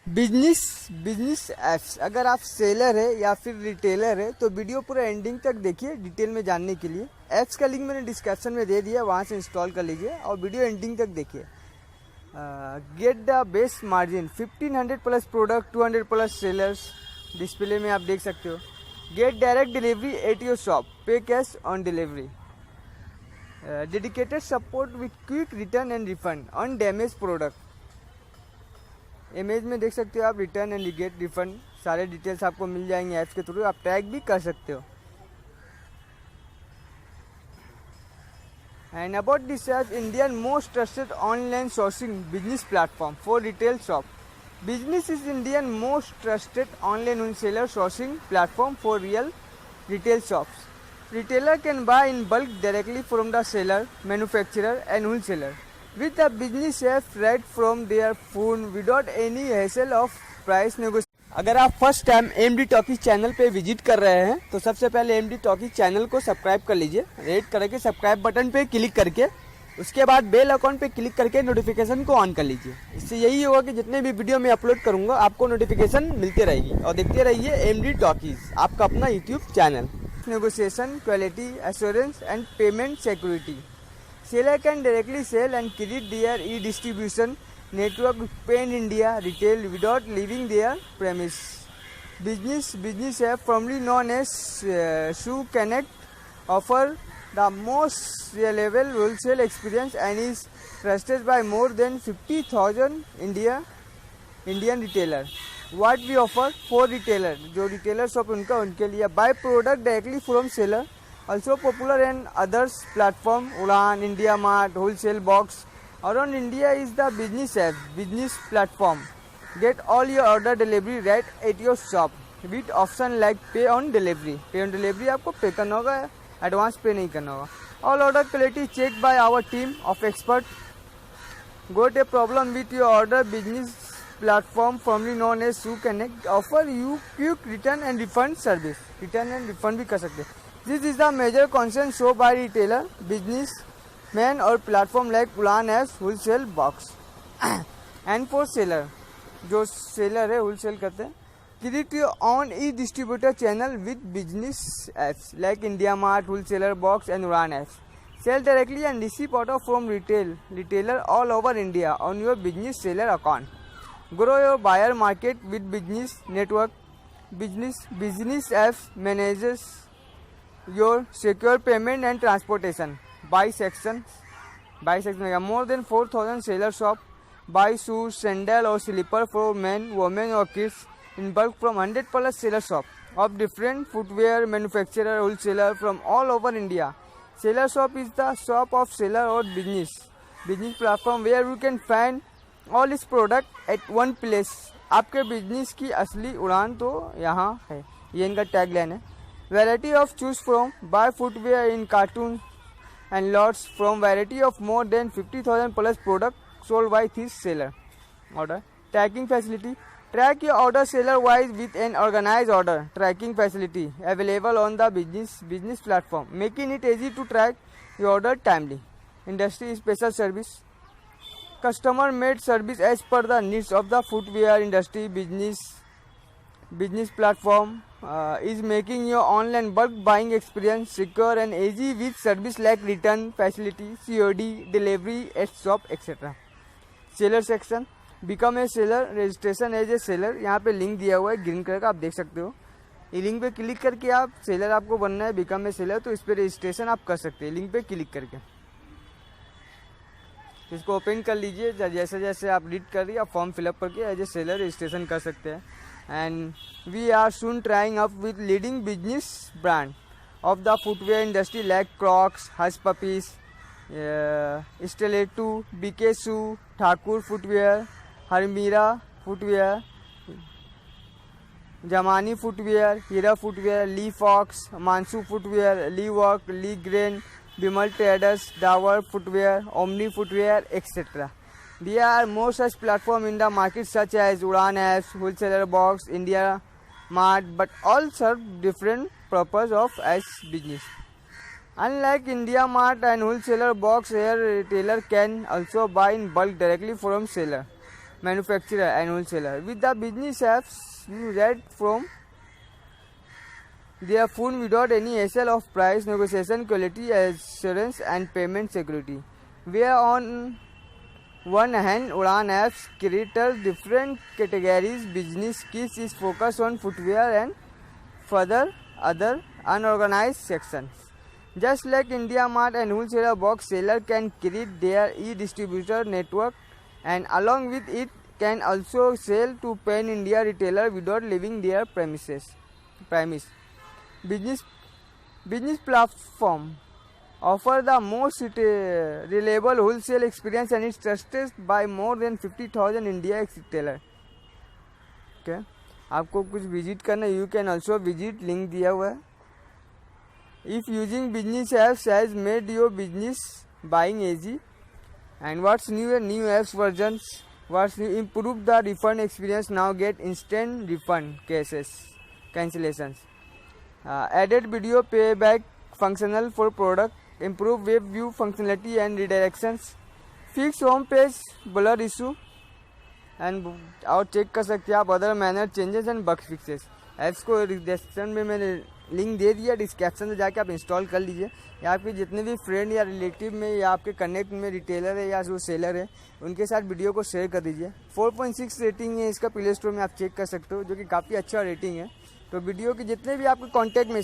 Business business apps. अगर आप seller है या फिर रिटेलर है तो वीडियो पूरा एंडिंग तक देखिए डिटेल में जानने के लिए। ऐप्स का लिंक मैंने डिस्क्रिप्शन में दे दिया, वहाँ से इंस्टॉल कर लीजिए और वीडियो एंडिंग तक देखिए। Get the best margin, 1500 plus product, 200 plus sellers. Display में आप देख सकते हो। Get direct delivery at your shop, pay cash on delivery. Dedicated support with quick return and refund on damage product. Image में देख सकते हो आप, रिटर्न एंड गेट रिफंड, सारे डिटेल्स आपको मिल जाएंगे ऐप्स के थ्रू। आप ट्रैक भी कर सकते हो। And about this app, Indian most trusted online sourcing business platform for retail shop. Business is Indian most trusted online wholesaler sourcing platform for real retail shops. Retailer can buy in bulk directly from the seller, manufacturer and wholesaler with the business app right from their phone without any hassle of price negotiation. अगर आप first time MD talkies channel पे visit कर रहे हैं तो सबसे पहले MD talkies channel को सब्सक्राइब कर लीजिए। रेड करके सब्सक्राइब बटन पे क्लिक करके उसके बाद बेल आइकॉन पे क्लिक करके नोटिफिकेशन को ऑन कर लीजिए। इससे यही होगा कि जितने भी वीडियो मैं अपलोड करूंगा आपको नोटिफिकेशन मिलती रहेगी। और देखते रहिए एमडी टॉकीज, आपका अपना YouTube channel. Negotiation, quality assurance and payment security. Seller can directly sell and credit their e distribution network pan India retail without leaving their premise. Business app formerly known as Shoe Connect offer the most reliable wholesale experience and is trusted by more than 50,000 Indian retailer. What we offer for retailer, जो retailer shop उनके लिए buy product directly from seller, also popular in others platform Udaan, India Mart, Wholesale Box. Around India is the business app, business platform. Get all your order delivery right at your shop with option like pay on delivery. Pay on delivery आपको पे करना होगा, advance पे नहीं करना होगा. All order quality checked by our team of expert. Got a problem with your order? Business platform formerly known as Shoe Connect offer you quick return and refund service. Return and refund भी कर सकते हैं. This is the major concern shown by retailer, business man और platform like Udaan apps, wholesale box. And for seller, जो seller है wholesale करते हैं, create your own e distributor channel with business apps like India Mart, wholesaler box and Udaan apps. Sell directly and receive order from retailer all over India on your business seller account. Grow your buyer market with business network. Business apps manages your secure payment and transportation. Buy section more than 4,000 seller shop. Buy shoes, sandal or slipper for men, women or kids in bulk from 100 plus seller shop of different footwear manufacturer, wholesaler from all over India. Seller shop is the shop of seller or business platform where you can find all its product at one place. आपके business की असली उड़ान तो यहाँ है, ये इनका tagline है। Variety of choose from. Buy footwear in cartoon and lots from variety of more than 50,000 plus product sold by this seller. Order tracking facility. Track your order seller wise with an organized order tracking facility available on the business platform, making it easy to track your order timely. Industry special service. Customer made service as per the needs of the footwear industry. Business platform is making your online bulk buying experience secure and easy with service like return facility, COD, delivery at shop, etc. Seller section. Become a seller. Registration as a seller. यहाँ पे link दिया हुआ है green colour का, आप देख सकते हो। ये लिंक पे क्लिक करके आप सेलर आपको बनना है, बिकम ए सेलर, तो इस पर रजिस्ट्रेशन आप कर सकते हैं लिंक पे क्लिक करके। इसको ओपन कर लीजिए। जैसे जैसे आप रीड कर रही है आप फॉर्म फिलअप करके एज ए सेलर रजिस्ट्रेशन कर सकते हैं। And we are soon trying up with leading business brand of the footwear industry like Crocs, Hush Puppies, Stiletto, BK Shoe, Thakur Footwear, Harmira Footwear, Jamani Footwear, Hira Footwear, Lee Fox, Mansu Footwear, Lee Work, Lee Grain, Bimal Traders, Dower Footwear, Omni Footwear, etc. There are more such platforms in the market such as Udaan Apps, Wholesaler Box, India Mart, but all serve different purpose of as business. Unlike India Mart and Wholesaler Box, here retailer can also buy in bulk directly from seller. manufacturer and wholesaler. With the business apps, you read from their phone without any hassle of price negotiation, quality assurance, and payment security. Where on one hand, Udaan apps cater different categories. Business Kids is focused on footwear and further other unorganized sections. Just like IndiaMart and Wholesaler Box, seller can create their e-distributor network and along with it can also sell to pan-India retailer without leaving their premise. Business platform offer the most reliable wholesale experience and is trusted by more than 50,000 India retailer. Okay, आपको कुछ visit करना, you can also visit, link दिया हुआ है. If using business apps has made your business buying easy, and what's new? New apps versions. What's new? Improve the refund experience. Now get instant refund cancellations. Added video payback functional for product. Improve web view functionality and redirections. Fix home page blur issue. And और check कर सकते हैं आप other manner changes and bug fixes. Apps को description में मैंने link दे दिया, description में जाके आप इंस्टॉल कर लीजिए. या आपके जितने भी फ्रेंड या रिलेटिव में या आपके कनेक्ट में रिटेलर है या जो सेलर है उनके साथ वीडियो को शेयर कर दीजिए. 4.6 रेटिंग है इसका प्ले स्टोर में, आप चेक कर सकते हो, जो कि काफ़ी अच्छा रेटिंग है. तो वीडियो के जितने भी आपके कॉन्टैक्ट में